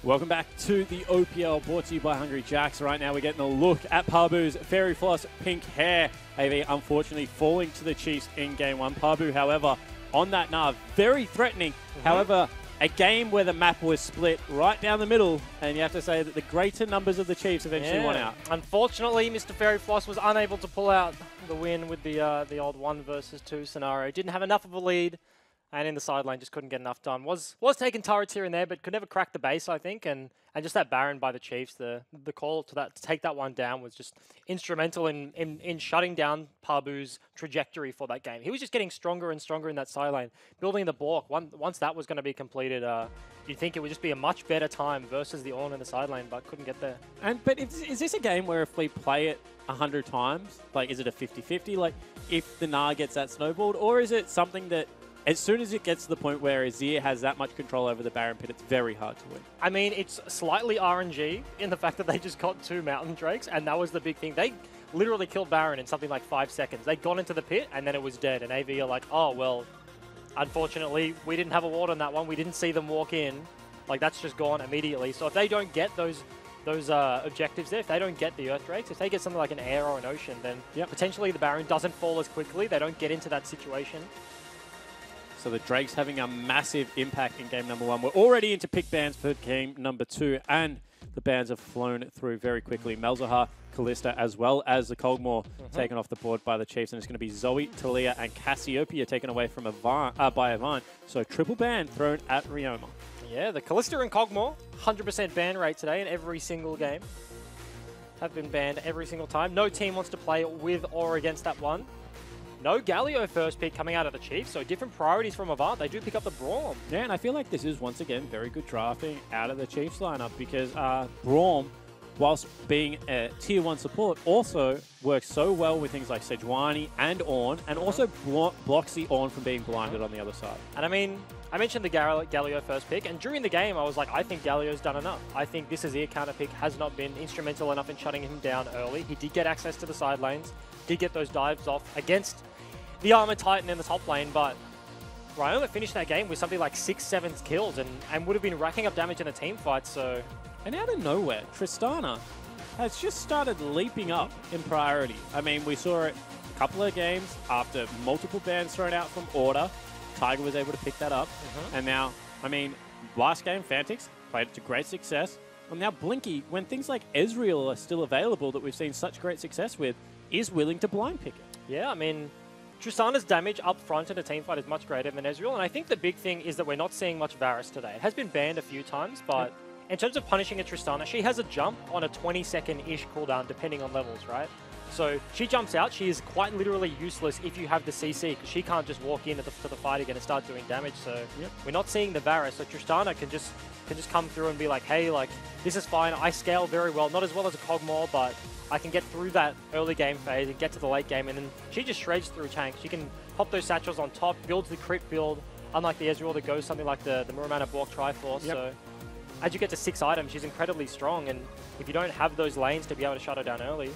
Welcome back to the OPL, brought to you by Hungry Jacks. Right now we're getting a look at Pabu's Fairy Floss Pink Hair. AV unfortunately falling to the Chiefs in Game 1. Pabu, however, on that Nah, very threatening. However, a game where the map was split right down the middle, and you have to say that the greater numbers of the Chiefs eventually won out. Unfortunately, Mr. Fairy Floss was unable to pull out the win with the old 1 versus 2 scenario. Didn't have enough of a lead, and in the sideline just couldn't get enough done. Was taking turrets here and there, but could never crack the base, I think. And just that Baron by the Chiefs, the call to take that one down was just instrumental in shutting down Pabu's trajectory for that game. He was just getting stronger and stronger in that sideline, building the block. Once that was going to be completed, you'd think it would just be a much better time versus the Ornn in the sideline, but couldn't get there. But is this a game where if we play it 100 times, like is it a 50-50? Like if the Nah gets that snowballed, or is it something that as soon as it gets to the point where Azir has that much control over the Baron pit, it's very hard to win? I mean, it's slightly RNG in the fact that they just got 2 Mountain Drakes, and that was the big thing. They literally killed Baron in something like 5 seconds. They got into the pit, and then it was dead. And AV are like, oh, well, unfortunately, we didn't have a ward on that one. We didn't see them walk in. Like, that's just gone immediately. So if they don't get those objectives there, if they don't get the Earth Drakes, if they get something like an air or an ocean, then potentially the Baron doesn't fall as quickly. They don't get into that situation. So the Drakes having a massive impact in game number 1. We're already into pick bans for game number 2, and the bans have flown through very quickly. Malzahar, Kalista, as well as the Kog'Maw taken off the board by the Chiefs, and it's going to be Zoe, Talia, and Cassiopeia taken away from by Avant. So triple ban thrown at Ryoma. Yeah, the Kalista and Kog'Maw, 100% ban rate today in every single game. Have been banned every single time. No team wants to play with or against that one. No Galio first pick coming out of the Chiefs, so different priorities from Avant. They do pick up the Braum. Yeah, and I feel like this is, once again, very good drafting out of the Chiefs lineup because Braum, whilst being a Tier 1 support, also works so well with things like Sejuani and Ornn, and also blocks the Ornn from being blinded on the other side. And I mean, I mentioned the Galio first pick, and during the game, I was like, I think Galio's done enough. I think this Azir counter pick has not been instrumental enough in shutting him down early. He did get access to the side lanes, did get those dives off against the Armored Titan in the top lane, but Ryoma finished that game with something like 6-7 kills and would have been racking up damage in a team fight, so... And out of nowhere, Tristana has just started leaping up in priority. I mean, we saw it a couple of games after multiple bans thrown out from Order. Tiger was able to pick that up. And now, I mean, last game, Fantix played it to great success. And now Blinky, when things like Ezreal are still available that we've seen such great success with, is willing to blind pick it. Yeah, I mean, Tristana's damage up front in a teamfight is much greater than Ezreal, and I think the big thing is that we're not seeing much Varus today. It has been banned a few times, but in terms of punishing a Tristana, she has a jump on a 20-second-ish cooldown, depending on levels, right? So she jumps out. She is quite literally useless if you have the CC, because she can't just walk in to the fight again and start doing damage. So we're not seeing the Varus. So Tristana can just come through and be like, hey, like, this is fine. I scale very well. Not as well as a Kog'Maw, but I can get through that early game phase and get to the late game, and then she just shreds through tanks. She can pop those satchels on top, builds the crit build, unlike the Ezreal that goes something like the Muramana Bork Triforce. So as you get to 6 items, she's incredibly strong, and if you don't have those lanes to be able to shut her down early,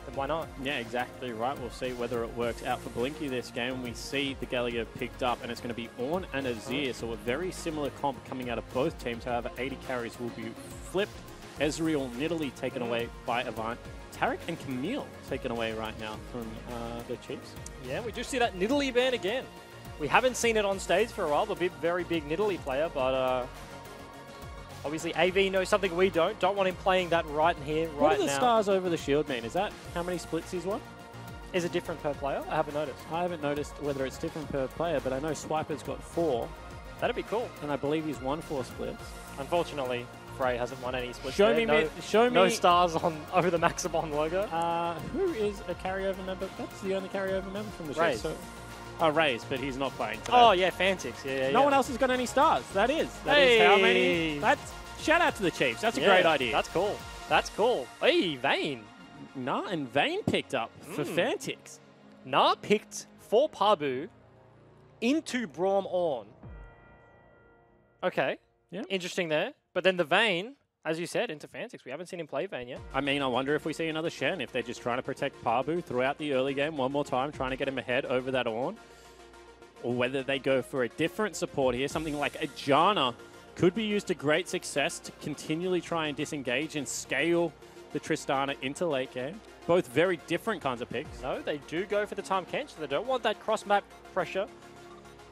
then why not? Yeah, exactly right. We'll see whether it works out for Blinky this game. We see the Galio picked up, and it's going to be Ornn and Azir, so a very similar comp coming out of both teams. However, 80 carries will be flipped. Ezreal, Nidalee taken away by Avant. Taric and Camille taken away right now from the Chiefs. Yeah, we do see that Nidalee ban again. We haven't seen it on stage for a while. The very big Nidalee player, but obviously AV knows something we don't. Don't want him playing that right here, right now. What do the stars over the shield mean? Is that how many splits he's won? Is it different per player? I haven't noticed. I haven't noticed whether it's different per player, but I know Swiper's got 4. That'd be cool. And I believe he's won 4 splits. Unfortunately, Frey hasn't won any splits. Show there. me no stars on over the Maximon logo. Who is a carryover member? That's the only carryover member from the show. Raze. So, Raze, but he's not playing today. Oh yeah, Fantix. Yeah. No one else has got any stars. That is how many. That's shout out to the Chiefs. That's a great idea. That's cool. That's cool. Hey, Vayne. Nah, and Vayne picked up for Fantix. Nah picked for Pabu into Braum Ornn. Okay. Yeah. Interesting there. But then the Vayne, as you said, into Fantix. We haven't seen him play Vayne yet. I mean, I wonder if we see another Shen, if they're just trying to protect Pabu throughout the early game one more time, trying to get him ahead over that Ornn. Or whether they go for a different support here, something like a Janna could be used to great success to continually try and disengage and scale the Tristana into late game. Both very different kinds of picks. No, they do go for the Tahm Kench. They don't want that cross-map pressure.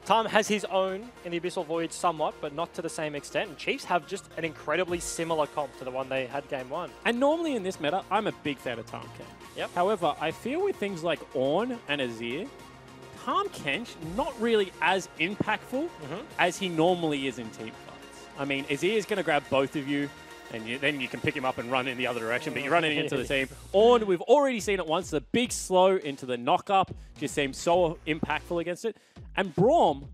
Tahm has his own in the Abyssal Void somewhat, but not to the same extent. And Chiefs have just an incredibly similar comp to the one they had game 1. And normally in this meta, I'm a big fan of Tahm Kench. Yep. However, I feel with things like Ornn and Azir, Tahm Kench not really as impactful as he normally is in team fights. I mean, Azir is going to grab both of you, and then you can pick him up and run in the other direction, but you're running into the team. Ornn, we've already seen it once. The big slow into the knock-up just seems so impactful against it. And Braum,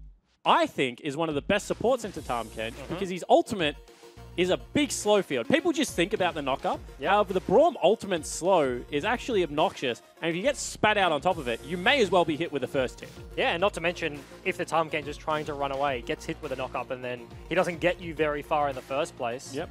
I think, is one of the best supports into Tahm Kench because his ultimate is a big slow field. People just think about the knock-up. Yep. However, the Braum ultimate slow is actually obnoxious, and if you get spat out on top of it, you may as well be hit with the first hit. Yeah, and not to mention, if the Tahm Kench is trying to run away, gets hit with a knock-up, and then he doesn't get you very far in the first place. Yep.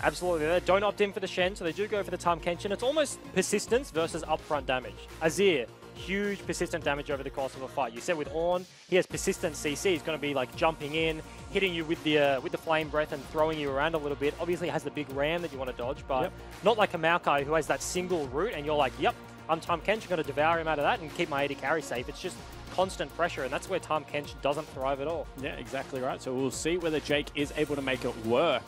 Absolutely. They don't opt in for the Shen, so they do go for the Tahm Kench, and it's almost persistence versus upfront damage. Azir, huge persistent damage over the course of a fight. You said with Ornn, he has persistent CC. He's going to be like jumping in, hitting you with the flame breath and throwing you around a little bit. Obviously, it has the big ram that you want to dodge, but not like a Maokai who has that single route, and you're like, yep, I'm Tahm Kench, I'm going to devour him out of that and keep my AD carry safe. It's just constant pressure, and that's where Tahm Kench doesn't thrive at all. Yeah, exactly right. So we'll see whether Jake is able to make it work.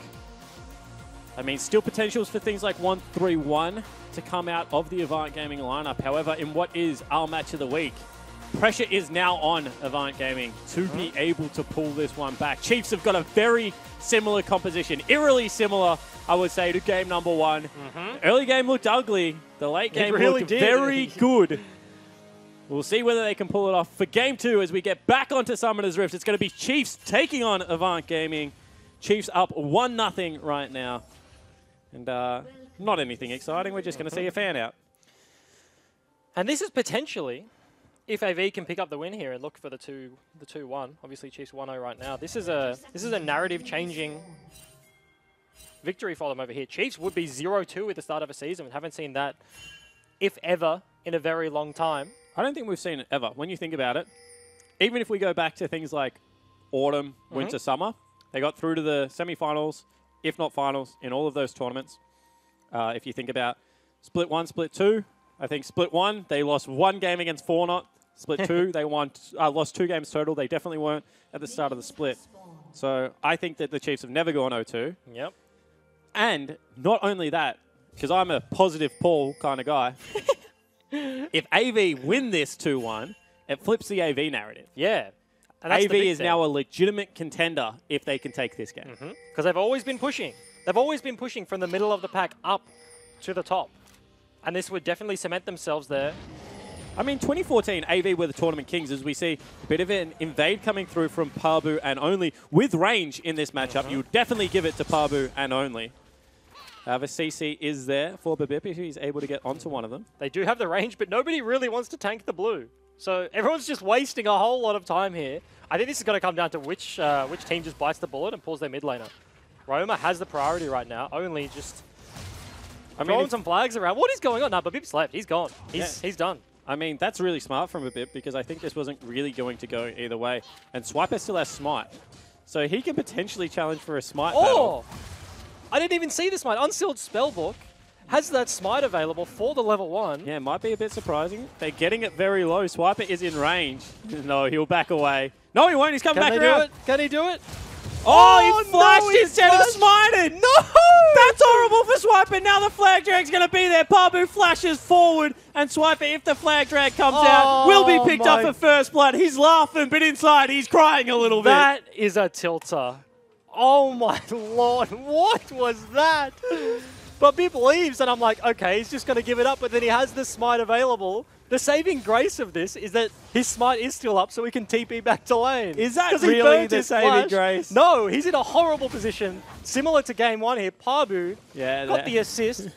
I mean, still potentials for things like 1-3-1 to come out of the Avant Gaming lineup. However, in what is our match of the week, pressure is now on Avant Gaming to be able to pull this one back. Chiefs have got a very similar composition, eerily similar, I would say, to game number 1. Early game looked ugly. The late game really looked did. very good. We'll see whether they can pull it off for game 2 as we get back onto Summoner's Rift. It's going to be Chiefs taking on Avant Gaming. Chiefs up 1-0 right now. And not anything exciting. We're just going to see a fan out. And this is potentially, if AV can pick up the win here and look for the 2-1. Obviously, Chiefs 1-0 right now. This is a narrative-changing victory for them over here. Chiefs would be 0-2 at the start of a season. We haven't seen that, if ever, in a very long time. I don't think we've seen it ever. When you think about it, even if we go back to things like autumn, winter, summer, they got through to the semi-finals, if not finals, in all of those tournaments. If you think about Split 1, Split 2, I think Split 1, they lost 1 game against Fornot. Split 2, they lost 2 games total. They definitely weren't at the start of the split. So I think that the Chiefs have never gone 0-2. Yep. And not only that, because I'm a positive Paul kind of guy, if AV win this 2-1, it flips the AV narrative. Yeah. And AV is now a legitimate contender if they can take this game. Because they've always been pushing. They've always been pushing from the middle of the pack up to the top. And this would definitely cement themselves there. I mean, 2014, AV were the tournament kings, as we see a bit of an invade coming through from Pabu and Only. With range in this matchup, you would definitely give it to Pabu and Only. However, CC is there for Babip if he's able to get onto one of them. They do have the range, but nobody really wants to tank the blue. So everyone's just wasting a whole lot of time here. I think this is going to come down to which team just bites the bullet and pulls their mid laner. Roma has the priority right now. Only just throwing some flags around. What is going on? No, Babip's left. He's gone. He's done. I mean, that's really smart from Babip because I think this wasn't really going to go either way. And Swiper still has Smite. So he can potentially challenge for a Smite battle. I didn't even see the Smite. Unsealed Spellbook has that Smite available for the level 1. Yeah, might be a bit surprising. They're getting it very low. Swiper is in range. No, he'll back away. No, he won't. He's coming back around. Can he do it? Oh, he flashed instead of smited. No! That's horrible for Swiper. Now the flag drag's going to be there. Pabu flashes forward, and Swiper, if the flag drag comes out, will be picked up for first blood. He's laughing, but inside he's crying a little bit. That is a tilter. Oh my lord, what was that? But Bip leaves, and I'm like, okay, he's just going to give it up, but then he has the Smite available. The saving grace of this is that his Smite is still up, so he can TP back to lane. Is that really the saving grace? No, he's in a horrible position, similar to game 1 here. Pabu got the assist.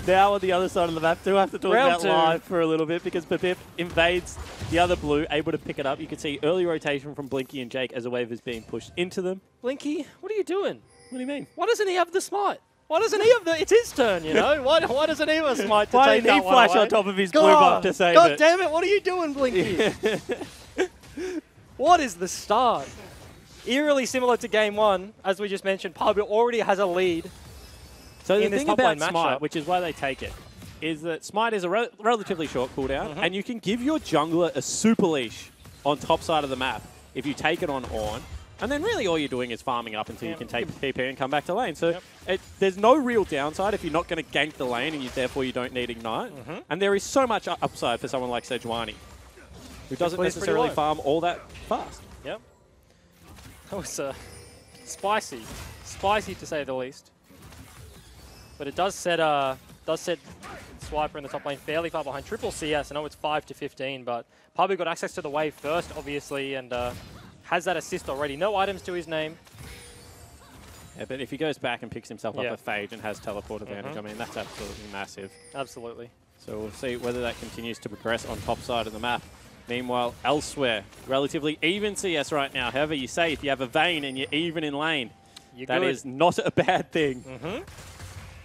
Now on the other side of the map, do have to talk about live for a little bit because Babip invades the other blue, able to pick it up. You can see early rotation from Blinky and Jake as a wave is being pushed into them. Blinky, what are you doing? What do you mean? Why doesn't he have the Smite? Why doesn't he have the... It's his turn, you know? Why doesn't he have a Smite to take that one away? Why didn't he flash on top of his blue buff to save it? God damn it, what are you doing, Blinky? What is the start? eerily similar to game 1, as we just mentioned, Pabu already has a lead. So the in this thing top about lane matchup. Smite, which is why they take it, is that Smite is a relatively short cooldown, and you can give your jungler a super leash on top side of the map if you take it on Ornn. And then really all you're doing is farming up until you can take the TP and come back to lane. So there's no real downside if you're not going to gank the lane and therefore you don't need Ignite. And there is so much upside for someone like Sejuani, who doesn't necessarily farm all that fast. Yep. That was spicy. Spicy to say the least. But it does set Swiper in the top lane fairly far behind. Triple CS, I know it's 5-15, but Pabu got access to the wave first, obviously, and has that assist already. No items to his name. Yeah, but if he goes back and picks himself up a Phage and has teleport advantage, I mean, that's absolutely massive. Absolutely. So we'll see whether that continues to progress on top side of the map. Meanwhile, elsewhere, relatively even CS right now. However, you say if you have a Vayne and you're even in lane, that is not a bad thing.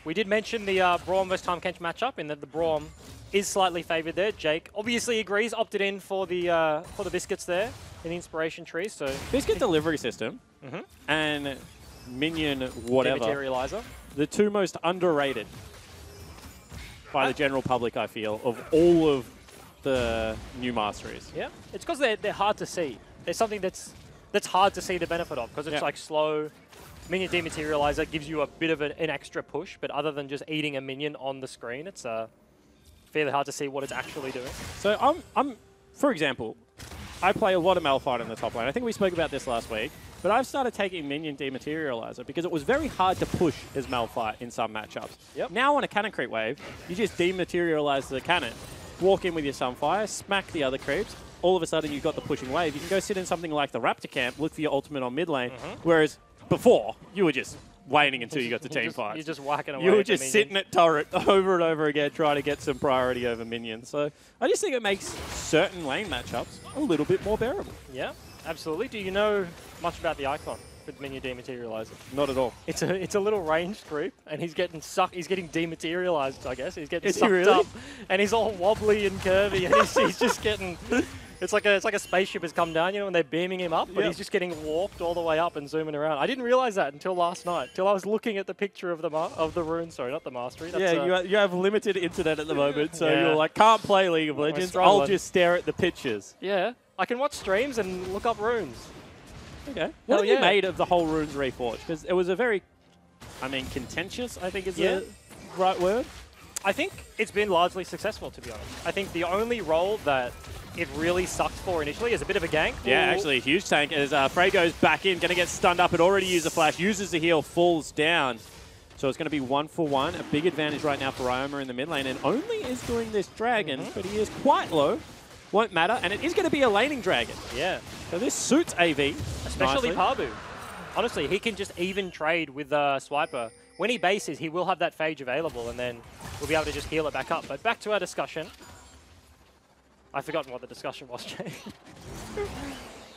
We did mention the Braum vs Tahm Kench matchup, in that the Braum is slightly favoured there. Jake obviously agrees, opted in for the biscuits there in the inspiration tree. So Biscuit delivery system and minion whatever, Dematerializer, the two most underrated by the general public, I feel, of all of the new masteries. Yeah, it's because they're hard to see. There's something that's hard to see the benefit of, because it's like slow. Minion Dematerializer gives you a bit of an extra push, but other than just eating a minion on the screen, it's fairly hard to see what it's actually doing. So for example, I play a lot of Malphite in the top lane. I think we spoke about this last week, but I've started taking Minion Dematerializer because it was very hard to push as Malphite in some matchups. Now on a cannon creep wave, you just dematerialize the cannon, walk in with your Sunfire, smack the other creeps, all of a sudden you've got the pushing wave. You can go sit in something like the Raptor camp, look for your ultimate on mid lane, whereas before, you were just waiting until you got to team fight. You're just whacking away. You were just sitting at turret over and over again, trying to get some priority over minions. So I just think it makes certain lane matchups a little bit more bearable. Yeah, absolutely. Do you know much about the icon for Minion Dematerializer? Not at all. It's a little ranged group, and he's getting dematerialized, I guess. He's getting sucked up, and he's all wobbly and curvy, and he's just getting. It's like a spaceship has come down, you know, and they're beaming him up, but he's just getting warped all the way up and zooming around. I didn't realize that until last night, till I was looking at the picture of the rune. Sorry, not the mastery. That's, you have limited internet at the moment, so you're like, can't play League of Legends. I'll just stare at the pictures. Yeah, I can watch streams and look up runes. Okay. What have you made of the whole Runes Reforged? Because it was a very, contentious, I think is the right word. I think it's been largely successful, to be honest. I think the only role that it really sucked for initially is a bit of a gank. Yeah, actually a huge tank as Frey goes back in, going to get stunned up. It already used a flash, uses the heal, falls down. So it's going to be 1-for-1. A big advantage right now for Ryoma in the mid lane, and only is doing this dragon, but he is quite low. Won't matter, and it is going to be a laning dragon. Yeah. So this suits AV. Especially Pabu. Honestly, he can just even trade with Swiper. When he bases, he will have that Phage available, and then we'll be able to just heal it back up. But back to our discussion. I've forgotten what the discussion was, Jay.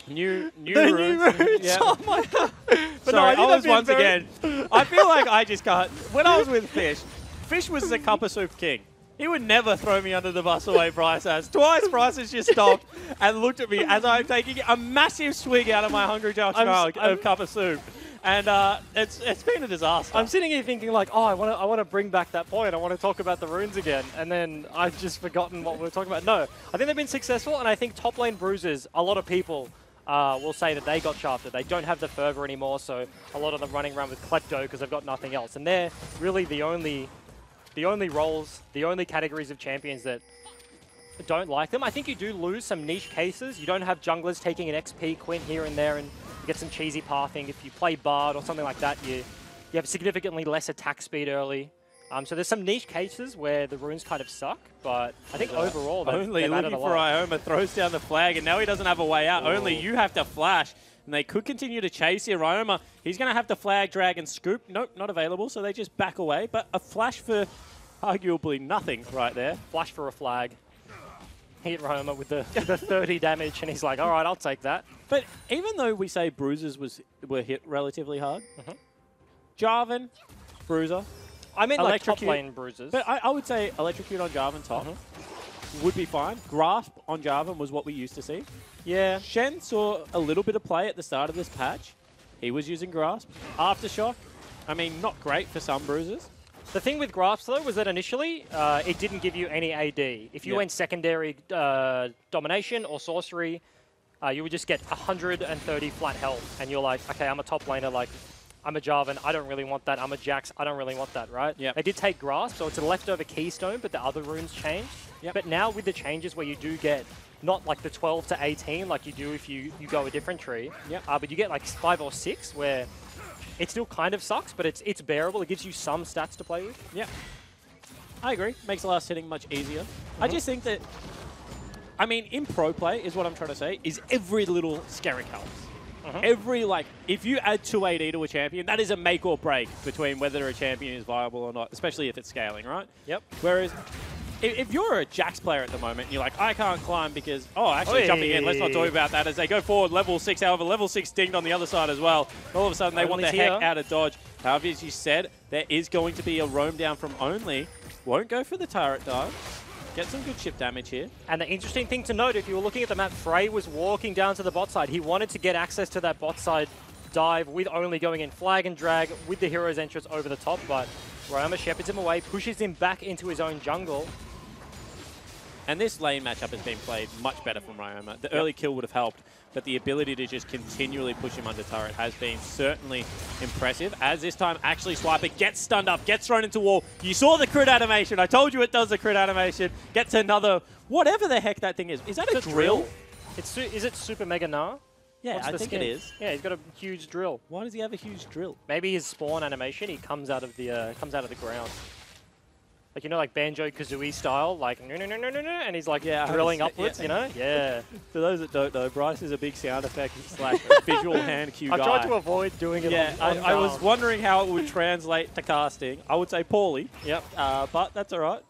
New runes. Yeah. Oh my god. But sorry, I was once again. I feel like I just can't. When I was with Fish was the cup of soup king. He would never throw me under the bus the way Bryce has. Twice Bryce has just stopped and looked at me as I'm taking a massive swig out of my Hungry Jack's of cup of soup. And it's been a disaster. I'm sitting here thinking like, oh, I want to bring back that point. I want to talk about the runes again. And then I've just forgotten what we were talking about. No, I think they've been successful. And I think top lane bruisers, a lot of people will say that they got shafted. They don't have the fervor anymore. So a lot of them running around with Klepto because they've got nothing else. And they're really the only roles, the only categories of champions that don't like them. I think you do lose some niche cases. You don't have junglers taking an XP Quinn here and there and get some cheesy pathing. If you play Bard or something like that, you have significantly less attack speed early. So there's some niche cases where the runes kind of suck, but I think overall they've added a lot. Ryoma throws down the flag, and now he doesn't have a way out. Ooh. Only you have to flash, and they could continue to chase here. Ryoma, he's going to have to flag, drag, and scoop. Nope, not available, so they just back away. But a flash for arguably nothing right there. Flash for a flag. Hit Ryoma with the 30 damage, and he's like, all right, I'll take that. But even though we say bruisers were hit relatively hard, Jarvan, bruiser. I mean like top lane bruisers. But I would say electrocute on Jarvan top. would be fine. Grasp on Jarvan was what we used to see. Yeah. Shen saw a little bit of play at the start of this patch. He was using Grasp. Aftershock, I mean, not great for some bruisers. The thing with Grasp, though, was that initially it didn't give you any AD. If you went secondary domination or sorcery, you would just get 130 flat health. And you're like, okay, I'm a top laner, like, I'm a Jarvan, I don't really want that. I'm a Jax, I don't really want that, right? Yep. They did take Grasp, so it's a leftover keystone, but the other runes changed. Yep. But now with the changes where you do get not like the 12 to 18 like you do if you go a different tree, but you get like 5 or 6 where it still kind of sucks, but it's bearable. It gives you some stats to play with. Yeah, I agree. Makes the last hitting much easier. I just think that, I mean, in pro play is what I'm trying to say, is every little skerrick helps. Every, like, if you add 2 AD to a champion, that is a make or break between whether a champion is viable or not, especially if it's scaling, right? Yep. Whereas, if you're a Jax player at the moment, you're like, I can't climb because, jumping in, let's not talk about that. As they go forward, level 6, however, level 6 dinged on the other side as well. All of a sudden, they want the heck out of dodge. However, as you said, there is going to be a roam down from Only. Won't go for the turret dive. Get some good chip damage here. And the interesting thing to note, if you were looking at the map, Frey was walking down to the bot side. He wanted to get access to that bot side dive with Only going in flag and drag with the hero's entrance over the top, but Ryoma shepherds him away, pushes him back into his own jungle. And this lane matchup has been played much better from Ryoma. The early kill would have helped, but the ability to just continually push him under turret has been certainly impressive. As this time, actually Swiper gets stunned up, gets thrown into wall. You saw the crit animation. I told you it does the crit animation. Gets another, whatever the heck that thing is. Is that a drill? Is it Super Mega Gnar? Yeah, I think it is. Yeah, he's got a huge drill. Why does he have a huge drill? Maybe his spawn animation, he comes out of the ground. Like, you know, like Banjo-Kazooie style, like, no, and he's like drilling upwards, you know? Yeah. For those that don't know, Bryce is a big sound effect / visual hand cue guy. I tried to avoid doing it on I was wondering how it would translate to casting. I would say poorly. Yep. But that's all right.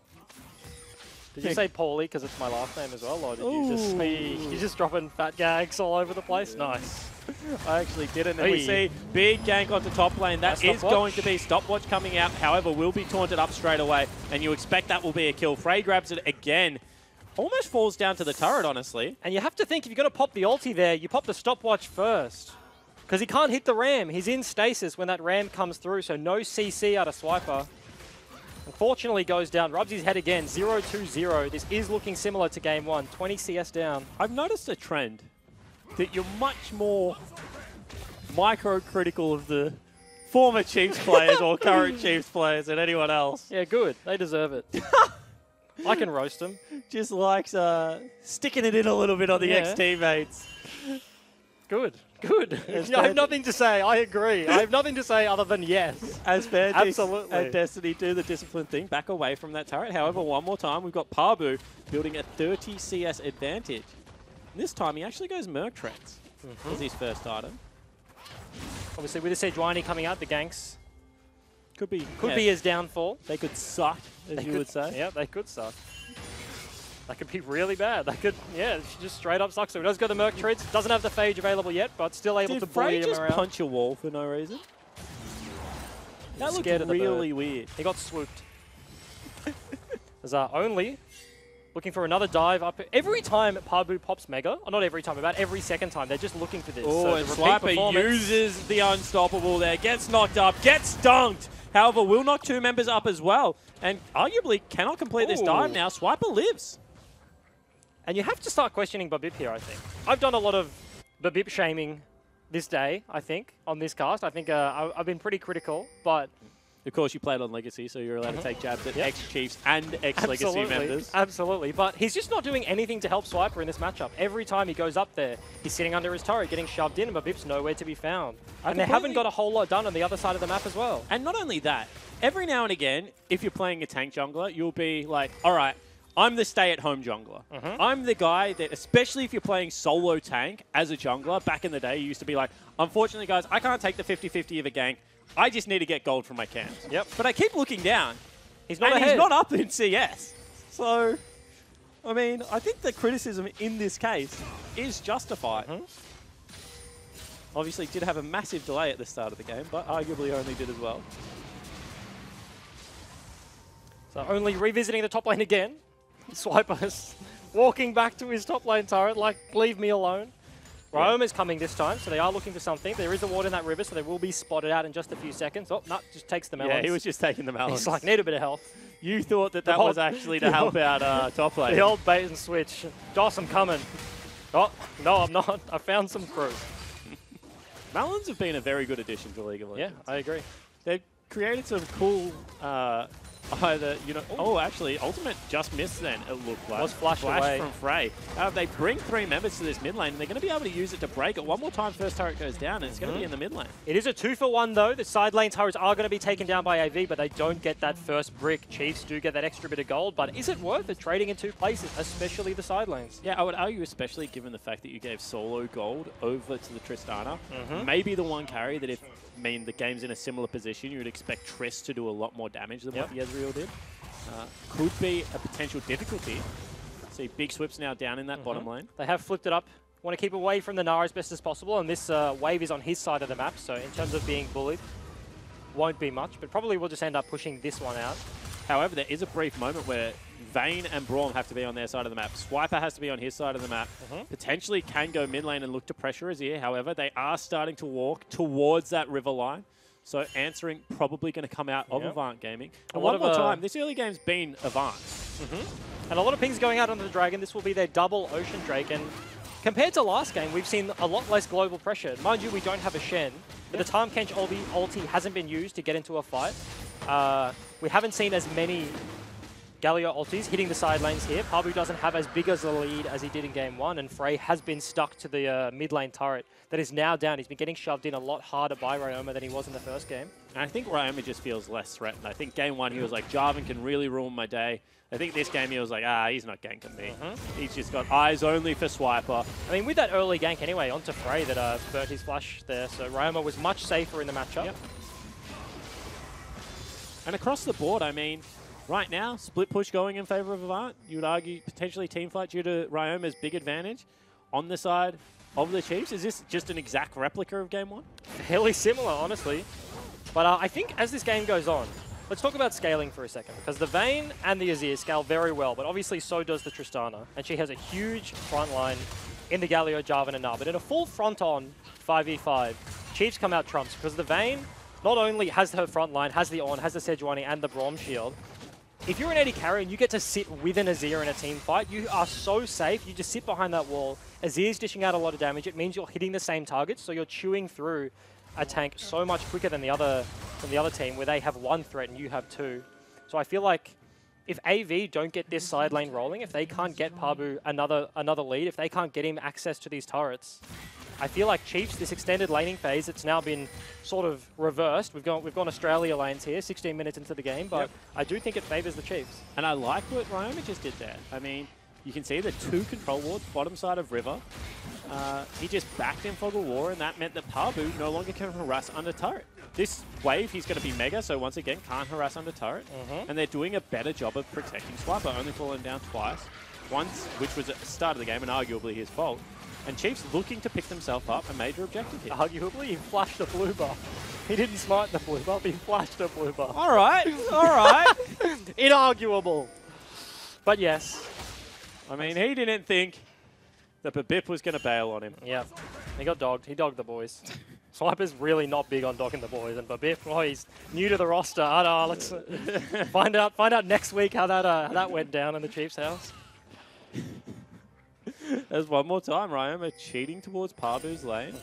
Did you say poorly because it's my last name as well, or did you just dropping fat gags all over the place? Nice. I actually didn't. And we see big gank onto top lane. That is going to be stopwatch coming out. However, will be taunted up straight away. And you expect that will be a kill. Frey grabs it again. Almost falls down to the turret, honestly. And you have to think, if you're going to pop the ulti there, you pop the stopwatch first. Because he can't hit the ram. He's in stasis when that ram comes through. So no CC out of Swiper. Unfortunately goes down, rubs his head again, 0-2-0. This is looking similar to game 1, 20 CS down. I've noticed a trend that you're much more micro-critical of the former Chiefs players or current Chiefs players than anyone else. Yeah, good. They deserve it. I can roast them. Just likes sticking it in a little bit on the ex-teammates. Good. Good. I have nothing to say. I agree. I have nothing to say other than yes. As Bandix Absolutely. and Destiny do the discipline thing, back away from that turret. However, one more time, we've got Pabu building a 30 CS advantage. And this time, he actually goes Merc Treads as his first item. Obviously, with the Sejuani coming out, the ganks could be his downfall. They could suck, as you would say. Yeah, they could suck. That could be really bad. That could, just straight up suck. So he does go to Merc Treads. Doesn't have the Phage available yet, but still able to bully him around. Did Frey just punch a wall for no reason? That looked really weird. He got swooped. There's Only looking for another dive up. Every time Pabu pops Mega, or not every time, about every second time, they're just looking for this. Oh, and Swiper uses the unstoppable there, gets knocked up, gets dunked. However, will knock 2 members up as well, and arguably cannot complete this dive now. Swiper lives. And you have to start questioning Babip here, I think. I've done a lot of Babip shaming this day, I think, on this cast. I think I've been pretty critical, but... Of course, you played on Legacy, so you're allowed to take jabs at ex-Chiefs and ex-Legacy members. Absolutely, but he's just not doing anything to help Swiper in this matchup. Every time he goes up there, he's sitting under his turret, getting shoved in, and Babip's nowhere to be found. And they haven't got a whole lot done on the other side of the map as well. And not only that, every now and again, if you're playing a tank jungler, you'll be like, all right, I'm the stay-at-home jungler. I'm the guy that, especially if you're playing solo tank as a jungler, back in the day, you used to be like, unfortunately, guys, I can't take the 50-50 of a gank. I just need to get gold from my camps. Yep. But I keep looking down. He's not He's not up in CS. So, I mean, I think the criticism in this case is justified. Obviously, did have a massive delay at the start of the game, but arguably Only did as well. So Only revisiting the top lane again. Swiper's walking back to his top lane turret, like, leave me alone. Rome is coming this time, so they are looking for something. There is a ward in that river, so they will be spotted out in just a few seconds. Oh, no, just takes the melons. Yeah, he was just taking the melons. He's like, need a bit of help. You thought that that was actually to help out top lane. The old bait and switch. Joss, I'm coming. Oh, no, I'm not. I found some fruit. Melons have been a very good addition to League of Legends. Yeah, I agree. They've created some cool, either, you know, oh, actually, Ultimate just missed then, it looked like. Was flashed away. From Frey. They bring 3 members to this mid lane, and they're going to be able to use it to break it. One more time, first turret goes down, and it's going to be in the mid lane. It is a 2-for-1, though. The side lane turrets are going to be taken down by AV, but they don't get that first brick. Chiefs do get that extra bit of gold, but is it worth it trading in 2 places, especially the side lanes? Yeah, I would argue, especially given the fact that you gave solo gold over to the Tristana, maybe the one carry that if the game's in a similar position, you would expect Triss to do a lot more damage than what the Ezreal did. Could be a potential difficulty. See, big swips now down in that bottom lane. They have flipped it up. Want to keep away from the Nara as best as possible, and this wave is on his side of the map, so in terms of being bullied, won't be much, but probably we'll just end up pushing this one out. However, there is a brief moment where Vayne and Braum have to be on their side of the map. Swiper has to be on his side of the map. Potentially can go mid lane and look to pressure Azir. However, they are starting to walk towards that river line. So answering probably going to come out of Avant Gaming. And one more time, this early game's been Avant. And a lot of pings going out onto the Dragon. This will be their double Ocean Drake. And compared to last game, we've seen a lot less global pressure. Mind you, we don't have a Shen. But the time Kench ulti hasn't been used to get into a fight. We haven't seen as many Galio ultis hitting the side lanes here. Pabu doesn't have as big as a lead as he did in game 1, and Frey has been stuck to the mid lane turret that is now down. He's been getting shoved in a lot harder by Ryoma than he was in the first game. And I think Ryoma just feels less threatened. I think game 1 he was like, Jarvan can really ruin my day. I think this game he was like, he's not ganking me. He's just got eyes only for Swiper. I mean, with that early gank anyway, onto Frey that burnt his flash there, so Ryoma was much safer in the matchup. And across the board, I mean, right now, split push going in favor of Avant. You would argue potentially team fight due to Ryoma's big advantage on the side of the Chiefs. Is this just an exact replica of game 1? Fairly similar, honestly. But I think as this game goes on, let's talk about scaling for a second, because the Vayne and the Azir scale very well, but obviously so does the Tristana, and she has a huge front line in the Galio, Jarvan, and Nar. But in a full front-on 5v5, Chiefs come out trumps, because the Vayne not only has her front line, has the On, has the Sejuani, and the Braum shield. If you're an AD carry and you get to sit with an Azir in a team fight, you are so safe. You just sit behind that wall. Azir's dishing out a lot of damage. It means you're hitting the same targets, so you're chewing through a tank so much quicker than the other team, where they have 1 threat and you have 2. So I feel like if AV don't get this side lane rolling, if they can't get Pabu another lead, if they can't get him access to these turrets, I feel like Chiefs, this extended laning phase, it's now been sort of reversed. We've gone Australia lanes here, 16 minutes into the game, but I do think it favours the Chiefs. And I like what Ryoma just did there. I mean, you can see the 2 control wards, bottom side of river. He just backed in Fog of War, and that meant that Pabu no longer can harass under turret. This wave, he's going to be mega, so once again, can't harass under turret. And they're doing a better job of protecting Swiper, only falling down twice. Once, which was at the start of the game, and arguably his fault. And Chiefs looking to pick themselves up a major objective here. Arguably, he flashed a blue buff. He didn't smite the blue buff, he flashed a blue buff. All right, all right. Inarguable. But yes. I mean, he didn't think that Babip was going to bail on him. Yeah, he got dogged. He dogged the boys. Swiper's really not big on dogging the boys, and Babip, oh, he's new to the roster. I know, let's find out next week how that went down in the Chiefs' house. There's one more time, Ryoma cheating towards Pabu's lane.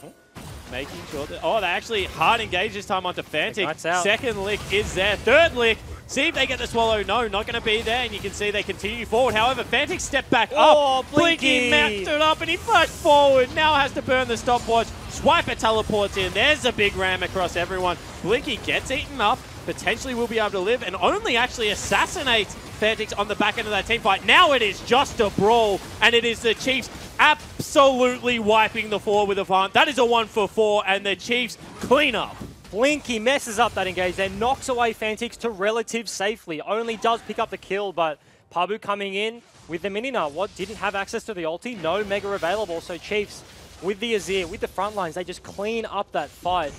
Making sure that... Oh, they actually hard engage this time onto Fantic. Second lick is there. Third lick. See if they get the swallow. No, not going to be there. And you can see they continue forward. However, Fantic stepped back up. Blinky matched it up and he flashed forward. Now has to burn the stopwatch. Swiper teleports in. There's a big ram across everyone. Blinky gets eaten up. Potentially will be able to live and only actually assassinates Fantic on the back end of that team fight. Now it is just a brawl, and it is the Chiefs absolutely wiping the floor with Avant. That is a 1-for-4, and the Chiefs clean up. Blinky messes up that engage, then knocks away Fantix to relative safely. Only does pick up the kill, but Pabu coming in with the Mininar. What, didn't have access to the ulti? No Mega available, so Chiefs with the Azir, with the front lines, they just clean up that fight.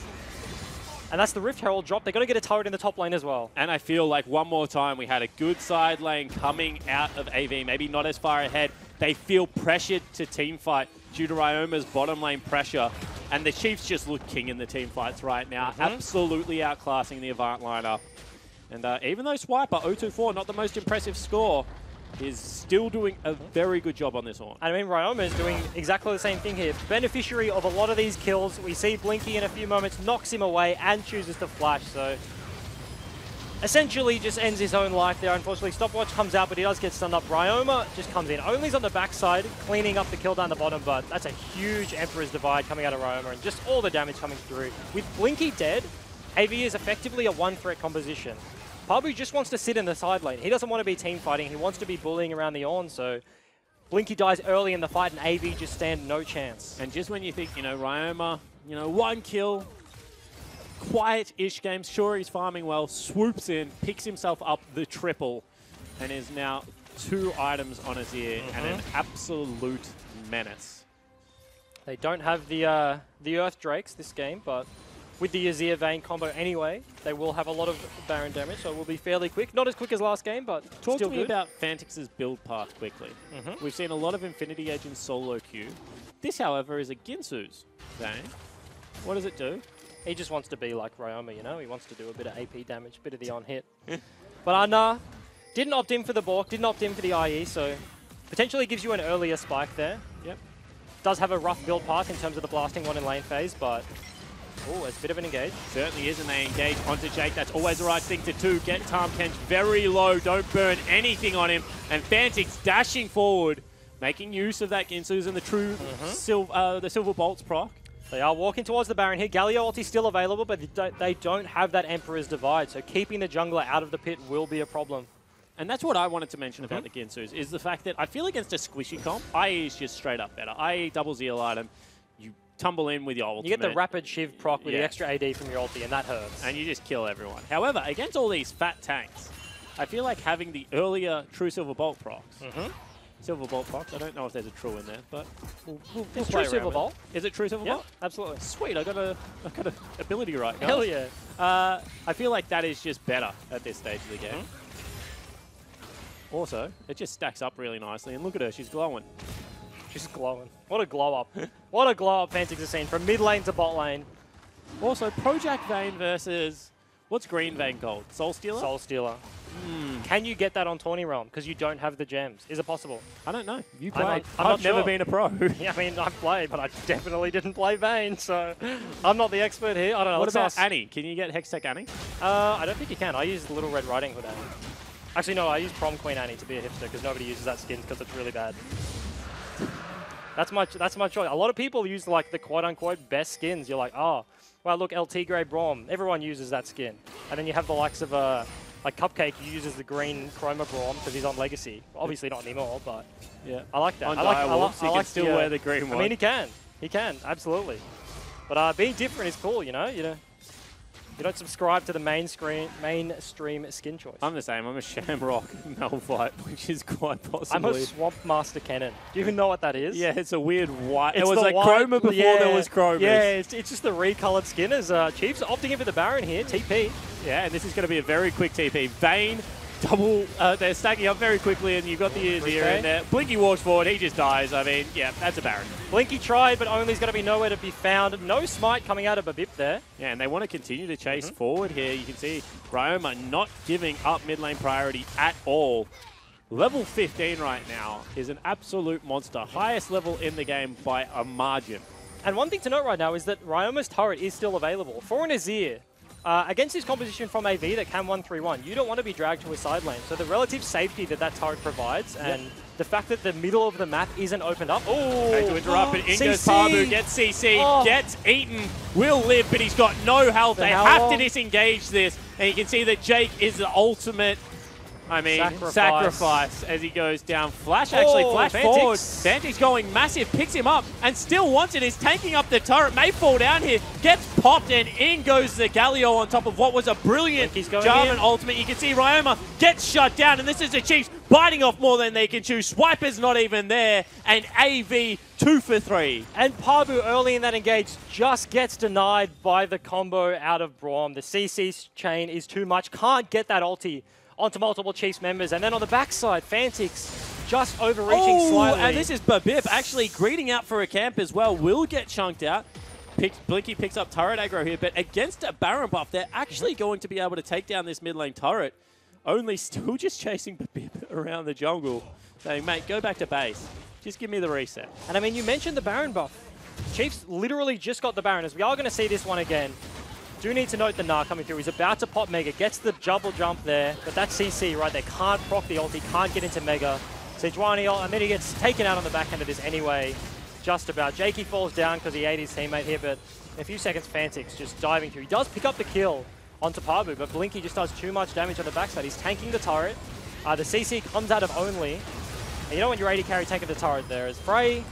And that's the Rift Herald drop. They're going to get a turret in the top lane as well. And I feel like one more time we had a good side lane coming out of AV, maybe not as far ahead. They feel pressured to teamfight due to Ryoma's bottom lane pressure. And the Chiefs just look king in the team fights right now, absolutely outclassing the Avant lineup. And even though Swiper 0-2-4, not the most impressive score, is still doing a very good job on this one. I mean, Ryoma is doing exactly the same thing here. Beneficiary of a lot of these kills. We see Blinky in a few moments, knocks him away and chooses to flash. So essentially just ends his own life there. Unfortunately, Stopwatch comes out, but he does get stunned up. Ryoma just comes in. Only's on the backside, cleaning up the kill down the bottom, but that's a huge Emperor's Divide coming out of Ryoma and just all the damage coming through. With Blinky dead, AV is effectively a one-threat composition. Pabu just wants to sit in the side lane. He doesn't want to be team fighting. He wants to be bullying around the Ornn, so Blinky dies early in the fight and AV just stand no chance. And just when you think, Ryoma, one kill, quiet-ish game, sure he's farming well, swoops in, picks himself up the triple, and is now 2 items on his ear and an absolute menace. They don't have the Earth Drakes this game, but with the Azir Vayne combo anyway, they will have a lot of Baron damage, so it will be fairly quick. Not as quick as last game, but Talk still to me good. about Fantix's build path quickly. We've seen a lot of Infinity Edge in solo queue. This, however, is a Ginsu's Vayne. What does it do? He just wants to be like Ryoma, He wants to do a bit of AP damage, a bit of the on-hit. But nah, didn't opt in for the Bork, didn't opt in for the IE, so potentially gives you an earlier spike there. Yep. Does have a rough build path in terms of the blasting one in lane phase, but oh, it's a bit of an engage. Certainly is, and they engage onto Jake. That's always the right thing to do. Get Tahm Kench very low. Don't burn anything on him. And Fantix dashing forward, making use of that Ginsu's and the true the Silver Bolts proc. They are walking towards the Baron here. Galio ulti still available, but they don't have that Emperor's Divide, so keeping the jungler out of the pit will be a problem. And that's what I wanted to mention about the Ginsu's, is the fact that I feel against a squishy comp, IE is just straight up better. IE double zeal item. Tumble in with your ultimate. You get the rapid shiv proc with the extra AD from your ulti, and that hurts. And you just kill everyone. However, against all these fat tanks, I feel like having the earlier true Silver Bolt procs. Silver Bolt procs. I don't know if there's a true in there, but we'll it's play true Silver Bolt. Is it true Silver Bolt? Absolutely. Sweet. I got a ability right now. Hell yeah. I feel like that is just better at this stage of the game. Also, it just stacks up really nicely. And look at her. She's glowing. She's glowing. What a glow up. What a glow up Fantix has seen from mid lane to bot lane. Also, Project Vayne versus, what's Green Vayne called? Soul Stealer? Soul Stealer. Can you get that on Tawny Realm? Because you don't have the gems. Is it possible? I don't know. You played. I've never sure. been a pro. Yeah, I mean, I've played, but I definitely didn't play Vayne, so I'm not the expert here. I don't know. What about Annie? Can you get Hextech Annie? I don't think you can. I use Little Red Riding Hood Annie. Actually, no, I use Prom Queen Annie to be a hipster because nobody uses that skin because it's really bad. That's my choice. A lot of people use like the quote-unquote best skins. You're like, oh, well, look, LT Grey Braum. Everyone uses that skin. And then you have the likes of like Cupcake uses the green Chroma Braum because he's on Legacy. Obviously not anymore, but yeah, I like that. On I he can still wear the green one. I mean, he can. He can, absolutely. But being different is cool, You don't subscribe to the mainstream skin choice. I'm the same. I'm a Shamrock Malphite, which is quite possibly. I'm a Swamp Master Cannon. Do you even know what that is? Yeah, it's a weird white. It was like Chroma before there was Chroma. Yeah, it's just the recolored skin as Chiefs opting in for the Baron here. TP. Yeah, and this is going to be a very quick TP. Vayne, double. They're stacking up very quickly, and you've got the Azir in there. Blinky walks forward. He just dies. I mean, yeah, that's a Baron. Blinky tried, but Only's going to be nowhere to be found. No smite coming out of Babip there. Yeah, and they want to continue to chase forward here. You can see Ryoma not giving up mid lane priority at all. Level 15 right now is an absolute monster. Highest level in the game by a margin. And one thing to note right now is that Ryoma's turret is still available. For an Azir, against his composition from AV that can 1-3-1, you don't want to be dragged to a side lane. So the relative safety that turret provides and the fact that the middle of the map isn't opened up. Oh, okay, to interrupt, but in goes Pabu, gets CC, gets eaten, will live, but he's got no health. They have to disengage this, and you can see that Jake is the ultimate, sacrifice as he goes down. Flash Flash forward. Fantix going massive, picks him up, and still wants it. Is tanking up the turret, may fall down here, gets popped, and in goes the Galio on top of what was a brilliant Jarvan ultimate. You can see Ryoma gets shut down, and this is the Chiefs biting off more than they can chew. Swiper's not even there, and AV 2 for 3. And Pabu early in that engage just gets denied by the combo out of Braum. The CC chain is too much. Can't get that ulti onto multiple Chiefs members. And then on the backside, Fantix just overreaching slightly. And this is Babip actually greeting out for a camp as well. Will get chunked out. Blinky picks up turret aggro here, but against a Baron buff, they're actually going to be able to take down this mid lane turret. Only still just chasing Babip around the jungle, saying, mate, go back to base. Just give me the reset. And I mean, you mentioned the Baron buff. Chiefs literally just got the Baron, as we are going to see this one again. Do need to note the Gnar coming through. He's about to pop Mega, gets the double jump there, but that's CC right there. Can't proc the ulti, can't get into Mega. Sejuani ult, and then he gets taken out on the back end of this anyway. Just about. Jakey falls down because he ate his teammate here, but in a few seconds, Fantix just diving through. He does pick up the kill onto Pabu, but Blinky just does too much damage on the backside. He's tanking the turret. The CC comes out of only. And you know when you're AD carry tanking the turret there is Frey.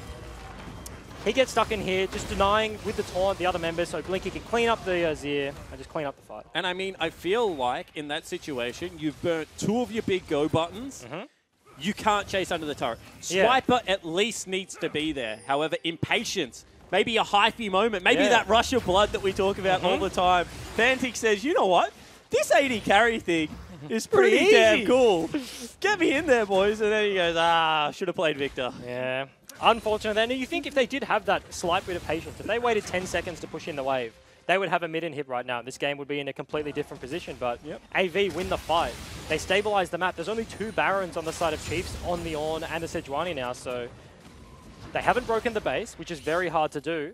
He gets stuck in here, just denying with the taunt the other members, so Blinky can clean up the Azir and just clean up the fight. And I mean, I feel like in that situation, you've burnt 2 of your big go buttons. You can't chase under the turret. Swiper at least needs to be there. However, impatience, maybe a hyphy moment, maybe that rush of blood that we talk about all the time. Fantix says, you know what? This AD carry thing is pretty damn cool. Get me in there, boys. And then he goes, should have played Victor. Yeah. Unfortunate then. You think if they did have that slight bit of patience, if they waited 10 seconds to push in the wave, they would have a mid inhib right now. This game would be in a completely different position, but AV win the fight. They stabilize the map. There's only 2 Barons on the side of Chiefs, on the Ornn and the Sejuani now, so they haven't broken the base, which is very hard to do.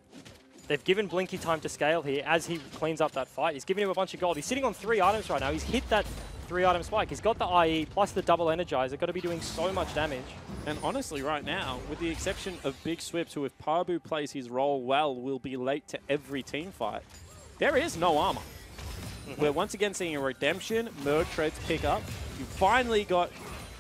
They've given Blinky time to scale here as he cleans up that fight. He's giving him a bunch of gold. He's sitting on 3 items right now. He's hit that 3-item spike. He's got the IE plus the double energizer. Got to be doing so much damage. And honestly, right now, with the exception of Big Swips, who if Pabu plays his role well, will be late to every team fight, there is no armor. We're once again seeing a redemption, Merg Treads pick up. You finally got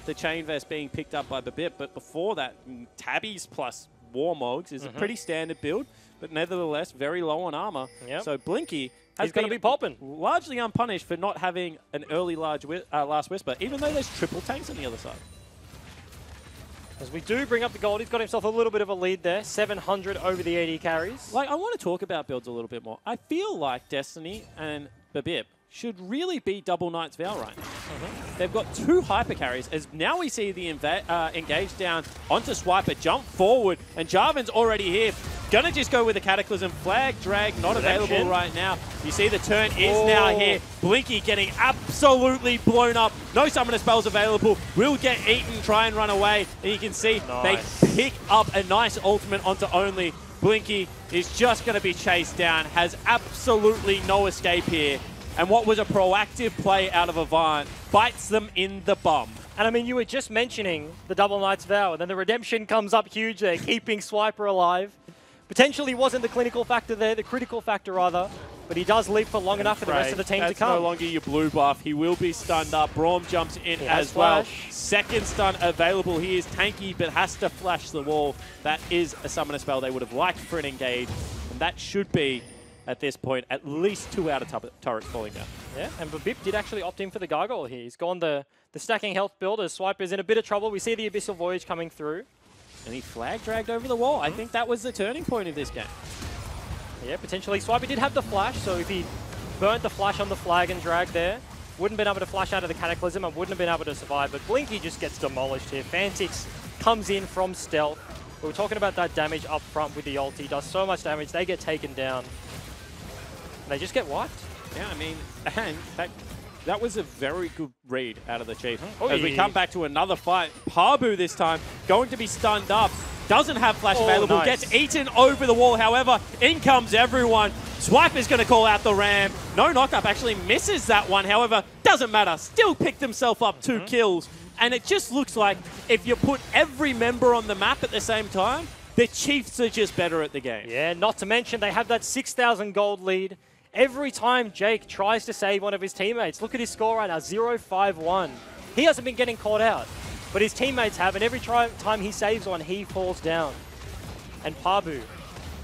the Chain Vest being picked up by Babip, but before that, Tabbies plus Warmogs is a pretty standard build, but nevertheless, very low on armor. So Blinky He's going to be popping. Largely unpunished for not having an early Last Whisper, even though there's triple tanks on the other side. As we do bring up the gold, he's got himself a little bit of a lead there. 700 over the AD carries. Like, I want to talk about builds a little bit more. I feel like Destiny and Babip should really be double Knight's Vow range. They've got 2 hyper carries, as now we see the engage down onto Swiper, jump forward, and Jarvan's already here. Gonna just go with the Cataclysm. Flag drag not available right now. You see the turn is now here. Blinky getting absolutely blown up. No summoner spells available. Will get eaten, try and run away. And you can see they pick up a nice ultimate onto only. Blinky is just going to be chased down. Has absolutely no escape here. And what was a proactive play out of Avant bites them in the bum. And I mean, you were just mentioning the Double Knight's Vow, and then the redemption comes up huge there, keeping Swiper alive. Potentially wasn't the clinical factor there, the critical factor rather, but he does live for long enough for the rest of the team to come. That's no longer your blue buff. He will be stunned up. Braum jumps in as well. Second stun available. He is tanky, but has to flash the wall. That is a summoner spell they would have liked for an engage, and that should be, at this point, at least 2 out of turrets falling down. Yeah, and Babip did actually opt in for the Gargoyle here. He's gone the stacking health build as Swiper's in a bit of trouble. We see the Abyssal Voyage coming through. And he flag dragged over the wall. I think that was the turning point of this game. Yeah, potentially. Swiper did have the flash, so if he burnt the flash on the flag and drag there, wouldn't have been able to flash out of the Cataclysm and wouldn't have been able to survive. But Blinky just gets demolished here. Fantix comes in from stealth. We were talking about that damage up front with the ulti. Does so much damage, they get taken down. And they just get wiped. Yeah, I mean, and that was a very good read out of the Chief. As we come back to another fight, Pabu this time going to be stunned up. Doesn't have flash available, gets eaten over the wall. However, in comes everyone. Swiper's going to call out the ram. No knockup, actually misses that one. However, doesn't matter. Still picked himself up 2 kills. And it just looks like if you put every member on the map at the same time, the Chiefs are just better at the game. Yeah, not to mention they have that 6,000 gold lead. Every time Jake tries to save one of his teammates, look at his score right now, 0-5-1. He hasn't been getting caught out, but his teammates have, and every time he saves one, he falls down. And Pabu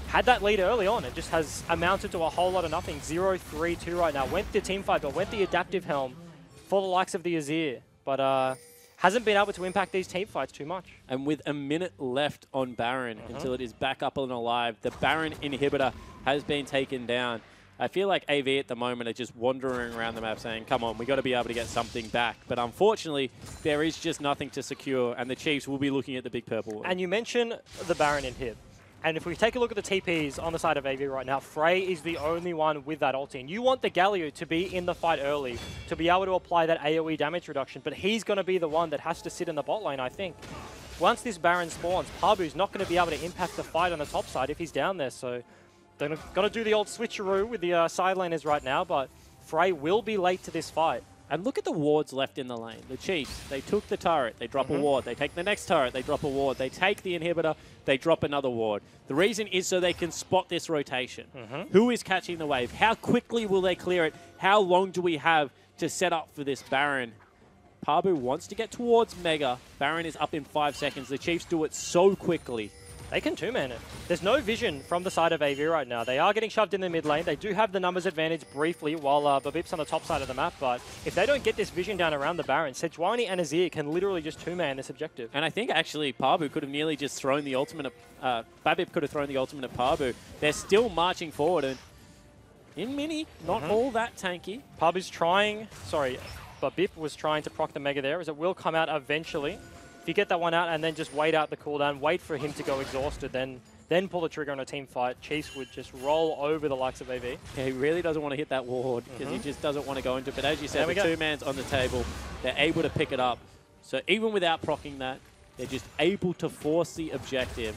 had that lead early on. It just has amounted to a whole lot of nothing. 0-3-2 right now. Went the team fight, but went the adaptive helm for the likes of the Azir. But hasn't been able to impact these team fights too much. And with a minute left on Baron until it is back up and alive, the Baron inhibitor has been taken down. I feel like AV at the moment are just wandering around the map saying, come on, we got to be able to get something back. But unfortunately, there is just nothing to secure, and the Chiefs will be looking at the big purple wall. And you mentioned the Baron inhib. And if we take a look at the TPs on the side of AV right now, Frey is the only one with that ulti. And you want the Galio to be in the fight early, to be able to apply that AoE damage reduction, but he's going to be the one that has to sit in the bot lane, I think. Once this Baron spawns, Pabu's not going to be able to impact the fight on the top side if he's down there, so they're going to do the old switcheroo with the side laners right now, but Frey will be late to this fight. And look at the wards left in the lane. The Chiefs, they took the turret, they drop a ward. They take the next turret, they drop a ward. They take the inhibitor, they drop another ward. The reason is so they can spot this rotation. Who is catching the wave? How quickly will they clear it? How long do we have to set up for this Baron? Pabu wants to get towards Mega. Baron is up in 5 seconds. The Chiefs do it so quickly. They can two-man it. There's no vision from the side of AV right now. They are getting shoved in the mid lane. They do have the numbers advantage briefly while Babip's on the top side of the map, but if they don't get this vision down around the Baron, Sejuani and Azir can literally just two-man this objective. And I think actually Pabu could have nearly just thrown the ultimate at, Babip could have thrown the ultimate at Pabu. They're still marching forward, and in mini, not all that tanky. Pabu's trying, Babip was trying to proc the Mega there, as it will come out eventually. If you get that one out and then just wait out the cooldown, wait for him to go exhausted, then pull the trigger on a team fight, Chiefs would just roll over the likes of AV. Yeah, he really doesn't want to hit that ward because he just doesn't want to go into it. But as you said, the two-man's on the table. They're able to pick it up. So even without proccing that, they're just able to force the objective.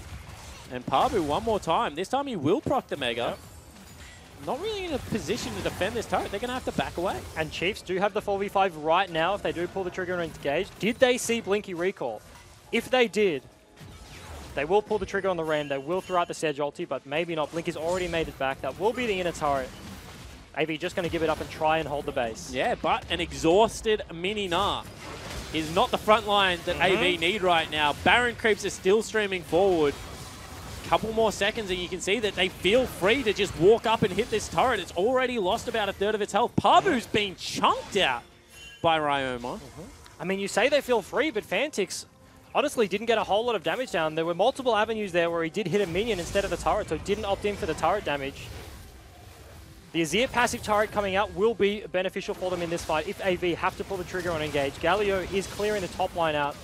And Pabu, one more time. This time he will proc the Mega. Yep. Not really in a position to defend this turret. They're going to have to back away. And Chiefs do have the 4v5 right now if they do pull the trigger and engage. Did they see Blinky recall? If they did, they will pull the trigger on the Ram. They will throw out the Sedge ulti, but maybe not. Blinky's already made it back. That will be the inner turret. AV just going to give it up and try and hold the base. Yeah, but an exhausted Mini Nah is not the front line that AV need right now. Baron creeps are still streaming forward. Couple more seconds and you can see that they feel free to just walk up and hit this turret. It's already lost about a third of its health. Pabu's been chunked out by Ryoma. I mean, you say they feel free, but Fantix honestly didn't get a whole lot of damage down. There were multiple avenues there where he did hit a minion instead of the turret, so didn't opt in for the turret damage. The Azir passive turret coming out will be beneficial for them in this fight if AV have to pull the trigger on engage. Galio is clearing the top line out.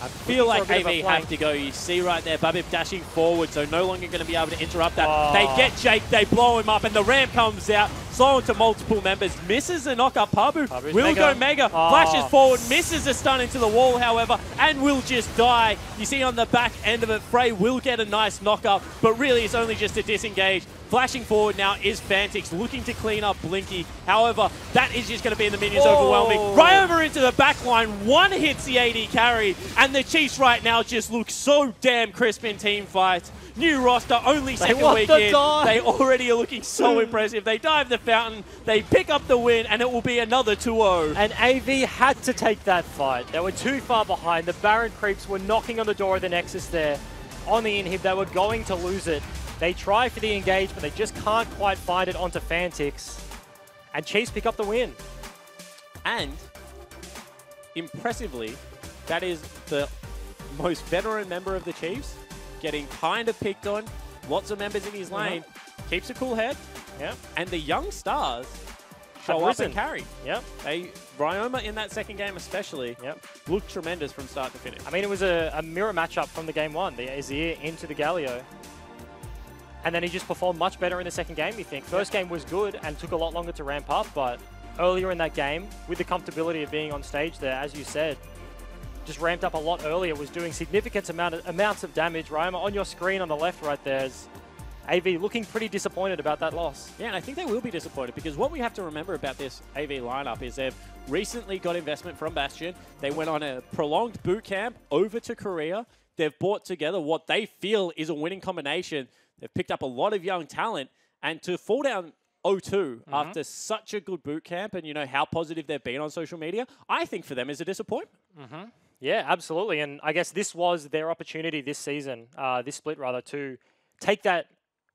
I feel like AV have to go. You see right there, Babip dashing forward, so no longer going to be able to interrupt that. They get Jake, they blow him up, and the Ram comes out, slow into multiple members, misses the knockup. Pabu's will go Mega, flashes forward, misses a stun into the wall, however, and will just die. You see on the back end of it, Frey will get a nice knockup, but really it's only just a disengage. Flashing forward now is Fantix, looking to clean up Blinky. However, that is just going to be in the minions overwhelming. Right over into the back line, one hits the AD carry, and the Chiefs right now just look so damn crisp in team fights. New roster, only second week in. They already are looking so impressive. They dive the fountain, they pick up the win, and it will be another 2-0. And AV had to take that fight. They were too far behind. The Baron creeps were knocking on the door of the Nexus there. On the inhib, they were going to lose it. They try for the engage, but they just can't quite find it onto Fantix. And Chiefs pick up the win. And, impressively, that is the most veteran member of the Chiefs, getting kind of picked on, lots of members in his lane, keeps a cool head, and the young stars show up and carry. Ryoma in that second game especially looked tremendous from start to finish. I mean, it was a mirror matchup from the game one, the Azir into the Galio. And then he just performed much better in the second game, you think. First game was good and took a lot longer to ramp up, but earlier in that game, with the comfortability of being on stage there, as you said, just ramped up a lot earlier, was doing significant amounts of damage. Ryoma on your screen on the left right there is AV looking pretty disappointed about that loss. Yeah, and I think they will be disappointed because what we have to remember about this AV lineup is they've recently got investment from Bastion. They went on a prolonged boot camp over to Korea. They've brought together what they feel is a winning combination. They've picked up a lot of young talent, and to fall down 0-2 after such a good boot camp and, you know, how positive they've been on social media, I think for them is a disappointment. Yeah, absolutely. And I guess this was their opportunity this season, this split rather, to take that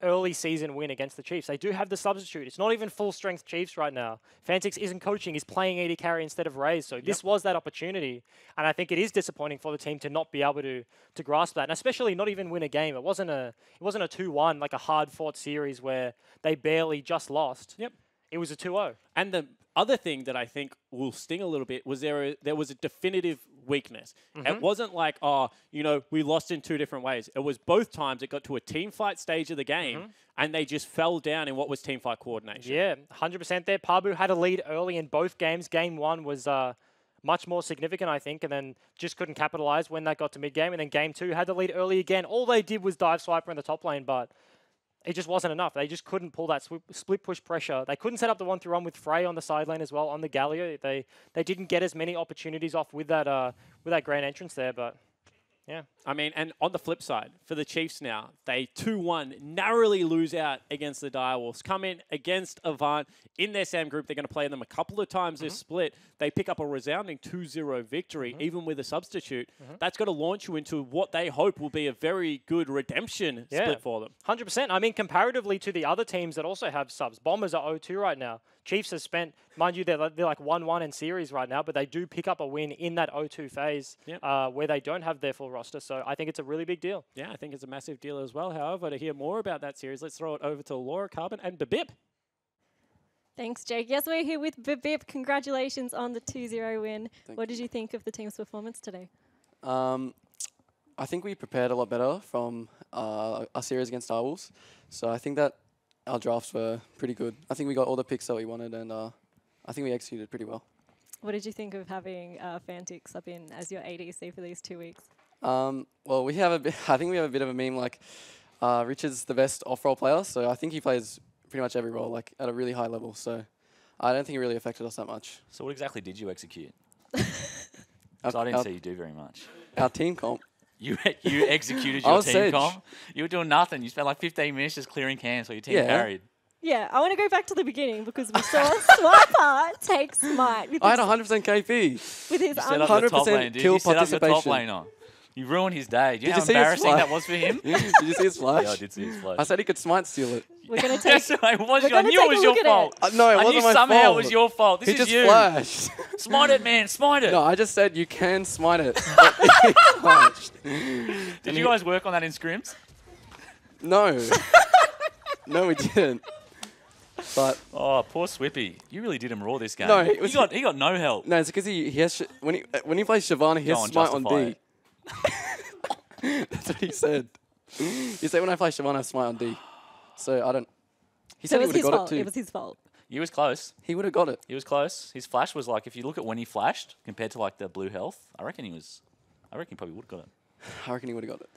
early season win against the Chiefs. They do have the substitute. It's not even full strength Chiefs right now. Fantix isn't coaching. He's playing AD carry instead of Rays. So this was that opportunity. And I think it is disappointing for the team to not be able to grasp that. And especially not even win a game. It wasn't a 2-1, like a hard fought series where they barely just lost. Yep. It was a 2-0. And the other thing that I think will sting a little bit was there was a definitive weakness. It wasn't like, we lost in two different ways. It was both times it got to a team fight stage of the game and they just fell down in what was team fight coordination. Yeah, 100% there. Pabu had a lead early in both games. Game 1 was much more significant, I think, and then just couldn't capitalize when that got to mid-game. And then Game 2 had the lead early again. All they did was dive Swiper in the top lane, but it just wasn't enough. They just couldn't pull that split push pressure. They couldn't set up the 1-through-1 with Frey on the side lane as well, on the Galio. They didn't get as many opportunities off with that grand entrance there, but yeah. I mean, and on the flip side, for the Chiefs now, they 2-1 narrowly lose out against the Direwolves. Come in against Avant in their SAM group. They're going to play them a couple of times this split. They pick up a resounding 2-0 victory, even with a substitute. That's going to launch you into what they hope will be a very good redemption split for them. 100%. I mean, comparatively to the other teams that also have subs, Bombers are 0-2 right now. Chiefs have spent, mind you, they're like 1-1 in series right now, but they do pick up a win in that 0-2 phase where they don't have their full roster. So I think it's a really big deal. Yeah, I think it's a massive deal as well. However, to hear more about that series, let's throw it over to Laura Carbon and Babip. Thanks, Jake. Yes, we're here with Babip. Congratulations on the 2-0 win. What did you think of the team's performance today? I think we prepared a lot better from our series against Direwolves. So I think that our drafts were pretty good. I think we got all the picks that we wanted, and I think we executed pretty well. What did you think of having Fantix up in as your ADC for these 2 weeks? Well, we have I think we have a bit of a meme like Richard's the best off-role player, so I think he plays pretty much every role like at a really high level. So I don't think it really affected us that much. So what exactly did you execute? 'Cause I didn't see you do very much. Our team comp. You executed your team comp? You were doing nothing. You spent like 15 minutes just clearing cans while your team carried. Yeah, I want to go back to the beginning because we saw Swiper take Smite. I had 100% KP. With his 100% kill participation. You ruined his day. Do you know how embarrassing that was for him? Did you see his flash? Yeah, I did see his flash. I said he could Smite steal it. We're going to take I knew it was your fault. No, it wasn't my fault. I knew somehow it was your fault. This he is just you. flashed. Smite it, man. Smite it. No, I just said you can Smite it. Did you guys work on that in scrims? No. No, we didn't. But oh, poor Swippy. You really did him raw this game. No, he got no help. No, it's because he has when he plays Shyvana, he has Smite on D. That's what he said. He said when I play Shyvana, I have Smite on D. So I don't. He said he would have got it too. It was his fault. He was close. He would have got it. He was close. His flash was like, if you look at when he flashed compared to like the blue health, I reckon he probably would have got it. I reckon he would have got it.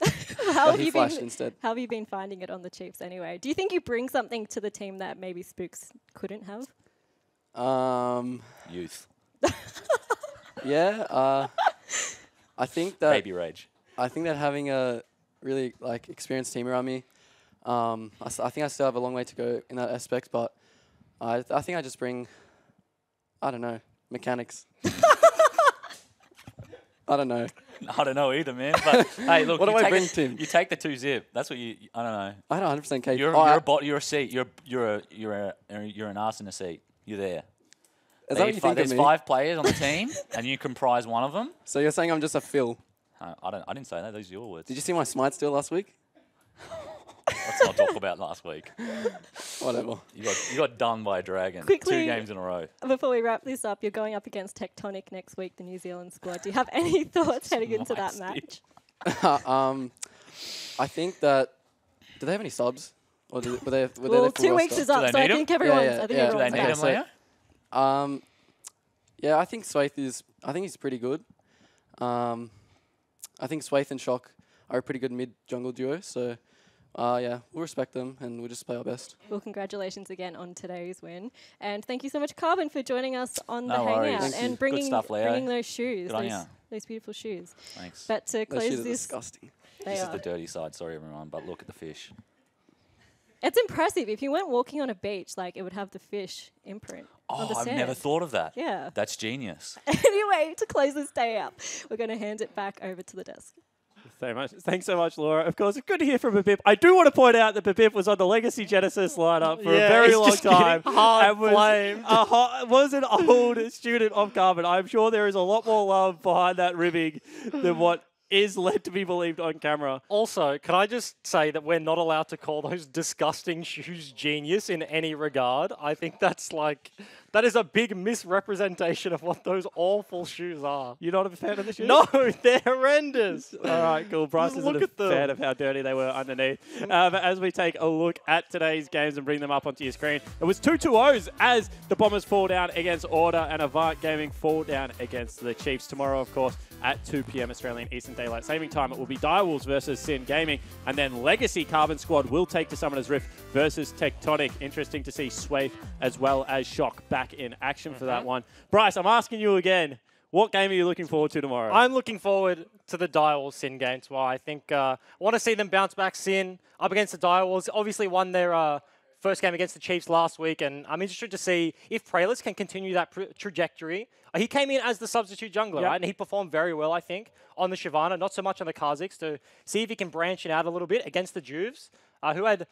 How have you been finding it on the Chiefs anyway? Do you think you bring something to the team that maybe Spooks couldn't have? Youth. Yeah. I think that baby rage. I think that having a really experienced team around me, I think I still have a long way to go in that aspect, but I think I just bring, I don't know, mechanics. I don't know. I don't know either, man. But hey, look, what do I bring to him? You take the 2-zip. That's what you. I don't know. I had 100% KP. You're a seat. You're an arse in a seat. You're there. Is that what you think There's of me? 5 players on the team, and you comprise one of them. So you're saying I'm just a fill? I didn't say that. Those are your words. Did you see my Smite steal last week? Let's not talk about last week. Whatever. You got done by a dragon. Quickly, 2 games in a row. Before we wrap this up, you're going up against Tectonic next week, the New Zealand squad. Do you have any thoughts heading into that match? I think that. Do they have any subs? Or were they well, 2 weeks is up, so I think everyone's. Do they need him, Leo? Yeah, I think Swaith is. I think he's pretty good. I think Swaith and Shock are a pretty good mid jungle duo. So. Yeah, we'll respect them and we'll just play our best. Well, congratulations again on today's win. And thank you so much, Carbon, for joining us on the worries. Hangout and bringing those shoes, Good those beautiful shoes. Thanks. But to close those shoes this... are disgusting. This is the dirty side, sorry everyone, but look at the fish. It's impressive. If you went walking on a beach, it would have the fish imprint on the I've sand. never thought of that. Yeah. That's genius. Anyway, to close this day up, we're going to hand it back over to the desk. Thanks so much, Laura. Of course, it's good to hear from Babip. I do want to point out that Babip was on the Legacy Genesis lineup for a very long time. Hard Was an old student of Carbon. I'm sure there is a lot more love behind that ribbing than what is led to be believed on camera. Also, can I just say that we're not allowed to call those disgusting shoes genius in any regard? I think that's like, that is a big misrepresentation of what those awful shoes are. You're not a fan of the shoes? No, they're horrendous. All right, cool. Bryce isn't a fan of how dirty they were underneath. But as we take a look at today's games and bring them up onto your screen, it was 2-2-0s as the Bombers fall down against Order and Avant Gaming fall down against the Chiefs. Tomorrow, of course, at 2 p.m. Australian Eastern Daylight Saving Time, it will be Direwolves versus Sin Gaming, and then Legacy Carbon Squad will take to Summoner's Rift versus Tectonic. Interesting to see Swaith as well as Shock back in action for that one. Bryce, I'm asking you again, what game are you looking forward to tomorrow? I'm looking forward to the Direwolves Sin game tomorrow. I think I want to see them bounce back. Sin up against the Direwolves. Obviously won their first game against the Chiefs last week, and I'm interested to see if Praelis can continue that trajectory. He came in as the substitute jungler, right? And he performed very well, I think, on the Shyvana, not so much on the Kha'Zix, to see if he can branch it out a little bit against the Juves, who had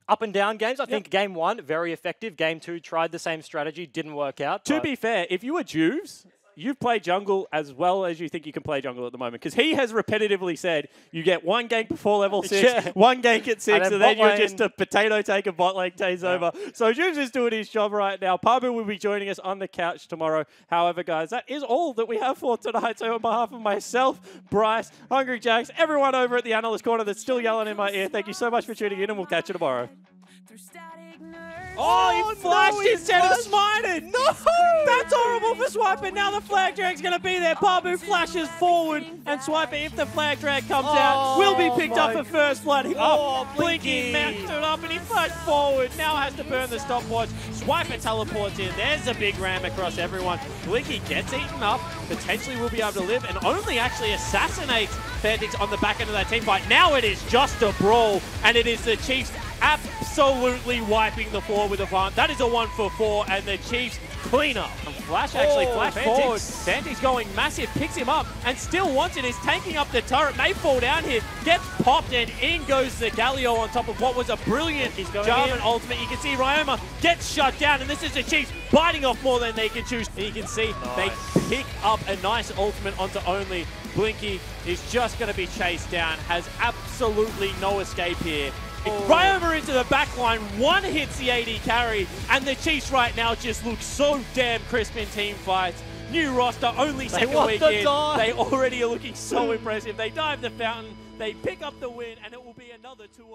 up and down games. I think game 1, very effective. Game 2, tried the same strategy, didn't work out. To be fair, if you were Juves, you've played jungle as well as you think you can play jungle at the moment, because he has repetitively said you get one gank before level 6, one gank at 6, and then you're just a potato taker, bot lane takes over. So Juves is doing his job right now. Pabu will be joining us on the couch tomorrow. However, guys, that is all that we have for tonight. So on behalf of myself, Bryce, Hungry Jacks, everyone over at the Analyst Corner that's still yelling in my ear, thank you so much for tuning in, and we'll catch you tomorrow. Oh, he flashed instead of smited. No! That's horrible for Swiper. Now the flag drag's going to be there. Pabu flashes forward, and Swiper, if the flag drag comes out, will be picked up for first blood. Blinky mounted it up, and he flashed forward. Now has to burn the stopwatch. Swiper teleports in. There's a big ram across everyone. Blinky gets eaten up. Potentially will be able to live, and only actually assassinates Fantix on the back end of that team fight. Now it is just a brawl, and it is the Chiefs absolutely wiping the floor with Avant. That is a 1-for-4, and the Chiefs clean up. Flash actually flashed forward. Fantix going massive, picks him up, and still wants it. Is tanking up the turret. May fall down here. Gets popped, and in goes the Galio on top of what was a brilliant Jarvan ultimate. You can see Ryoma gets shut down, and this is the Chiefs biting off more than they can choose. And you can see they pick up a nice ultimate onto Only. Blinky is just going to be chased down. Has absolutely no escape here. Ryoma into the back line, one hits the AD carry, and the Chiefs right now just look so damn crisp in team fights. New roster, only second week in. They already are looking so impressive. They dive the fountain, they pick up the win, and it will be another 2-0.